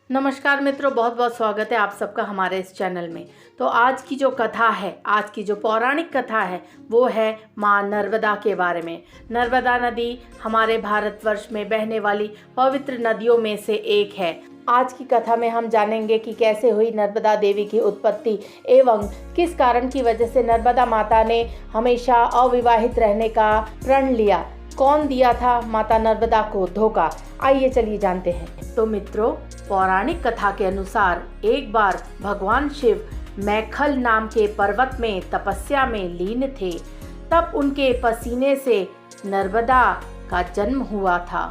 नमस्कार मित्रों, बहुत बहुत स्वागत है आप सबका हमारे इस चैनल में। तो आज की जो कथा है, आज की जो पौराणिक कथा है वो है माँ नर्मदा के बारे में। नर्मदा नदी हमारे भारतवर्ष में बहने वाली पवित्र नदियों में से एक है। आज की कथा में हम जानेंगे कि कैसे हुई नर्मदा देवी की उत्पत्ति एवं किस कारण की वजह से नर्मदा माता ने हमेशा अविवाहित रहने का प्रण लिया। कौन दिया था माता नर्मदा को धोखा, आइए चलिए जानते हैं। तो मित्रों, पौराणिक कथा के अनुसार एक बार भगवान शिव मैखल नाम के पर्वत में तपस्या में लीन थे। तब उनके पसीने से नर्मदा का जन्म हुआ था।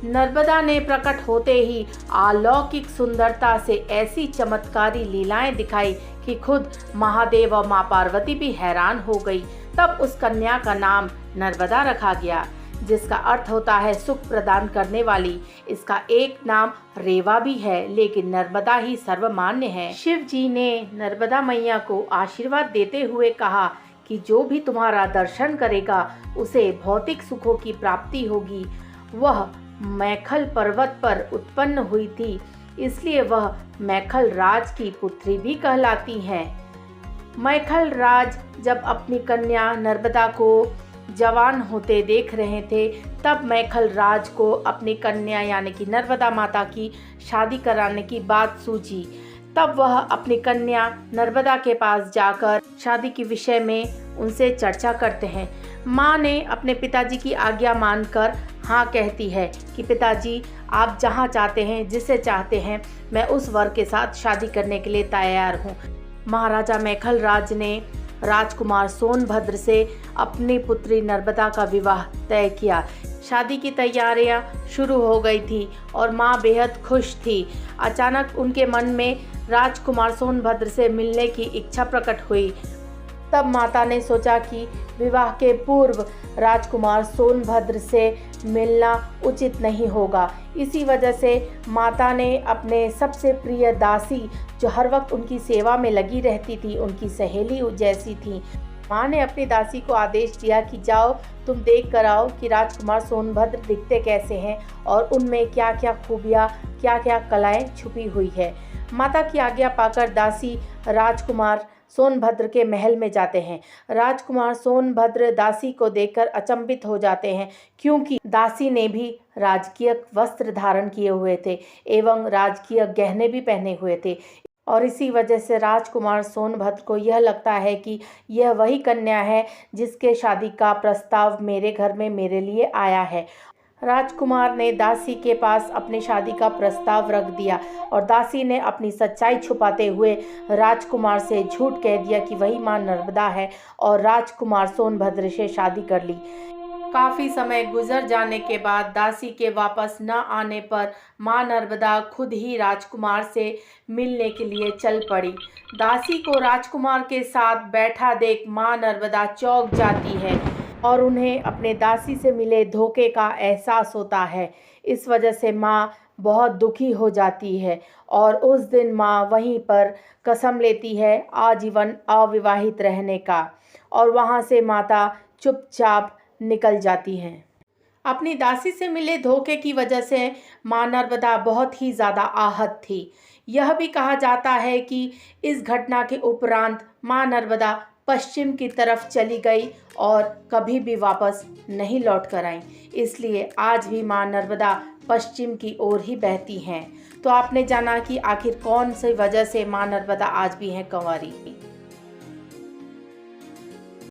नर्मदा ने प्रकट होते ही अलौकिक सुंदरता से ऐसी चमत्कारी लीलाएं दिखाई कि खुद महादेव और मां पार्वती भी हैरान हो गई। तब उस कन्या का नाम नर्मदा रखा गया, जिसका अर्थ होता है सुख प्रदान करने वाली। इसका एक नाम रेवा भी है, लेकिन नर्मदा ही सर्वमान्य है। शिव जी ने नर्मदा मैया को आशीर्वाद देते हुए कहा कि जो भी तुम्हारा दर्शन करेगा उसे भौतिक सुखों की प्राप्ति होगी। वह मैखल पर्वत पर उत्पन्न हुई थी, इसलिए वह मैखल राज की पुत्री भी कहलाती हैं। मैखल राज जब अपनी कन्या नर्मदा को जवान होते देख रहे थे, तब मैखल राज को अपनी कन्या यानी कि नर्मदा माता की शादी कराने की बात सूझी। तब वह अपनी कन्या नर्मदा के पास जाकर शादी के विषय में उनसे चर्चा करते हैं। माँ ने अपने पिताजी की आज्ञा मानकर हाँ कहती है कि पिताजी, आप जहाँ चाहते हैं, जिसे चाहते हैं, मैं उस वर के साथ शादी करने के लिए तैयार हूँ। महाराजा मैखल राज ने राजकुमार सोनभद्र से अपनी पुत्री नर्मदा का विवाह तय किया। शादी की तैयारियां शुरू हो गई थी और मां बेहद खुश थी। अचानक उनके मन में राजकुमार सोनभद्र से मिलने की इच्छा प्रकट हुई। तब माता ने सोचा कि विवाह के पूर्व राजकुमार सोनभद्र से मिलना उचित नहीं होगा। इसी वजह से माता ने अपने सबसे प्रिय दासी, जो हर वक्त उनकी सेवा में लगी रहती थी, उनकी सहेली जैसी थी, माँ ने अपनी दासी को आदेश दिया कि जाओ तुम देख कर आओ कि राजकुमार सोनभद्र दिखते कैसे हैं और उनमें क्या क्या खूबियाँ, क्या क्या कलाएं छुपी हुई है। माता की आज्ञा पाकर दासी राजकुमार सोनभद्र के महल में जाते हैं। राजकुमार सोनभद्र दासी को देखकर अचंभित हो जाते हैं, क्योंकि दासी ने भी राजकीय वस्त्र धारण किए हुए थे एवं राजकीय गहने भी पहने हुए थे। और इसी वजह से राजकुमार सोनभद्र को यह लगता है कि यह वही कन्या है जिसके शादी का प्रस्ताव मेरे घर में मेरे लिए आया है। राजकुमार ने दासी के पास अपनी शादी का प्रस्ताव रख दिया और दासी ने अपनी सच्चाई छुपाते हुए राजकुमार से झूठ कह दिया कि वही मां नर्मदा है और राजकुमार सोनभद्र से शादी कर ली। काफ़ी समय गुजर जाने के बाद दासी के वापस न आने पर मां नर्मदा खुद ही राजकुमार से मिलने के लिए चल पड़ी। दासी को राजकुमार के साथ बैठा देख मां नर्मदा चौंक जाती है और उन्हें अपने दासी से मिले धोखे का एहसास होता है। इस वजह से माँ बहुत दुखी हो जाती है और उस दिन माँ वहीं पर कसम लेती है आजीवन अविवाहित रहने का, और वहाँ से माता चुपचाप निकल जाती हैं। अपनी दासी से मिले धोखे की वजह से माँ नर्मदा बहुत ही ज़्यादा आहत थी। यह भी कहा जाता है कि इस घटना के उपरांत माँ नर्मदा पश्चिम की तरफ चली गई और कभी भी वापस नहीं लौट कर आई। इसलिए आज भी माँ नर्मदा पश्चिम की ओर ही बहती हैं। तो आपने जाना कि आखिर कौन सी वजह से माँ नर्मदा आज भी हैं कंवारी।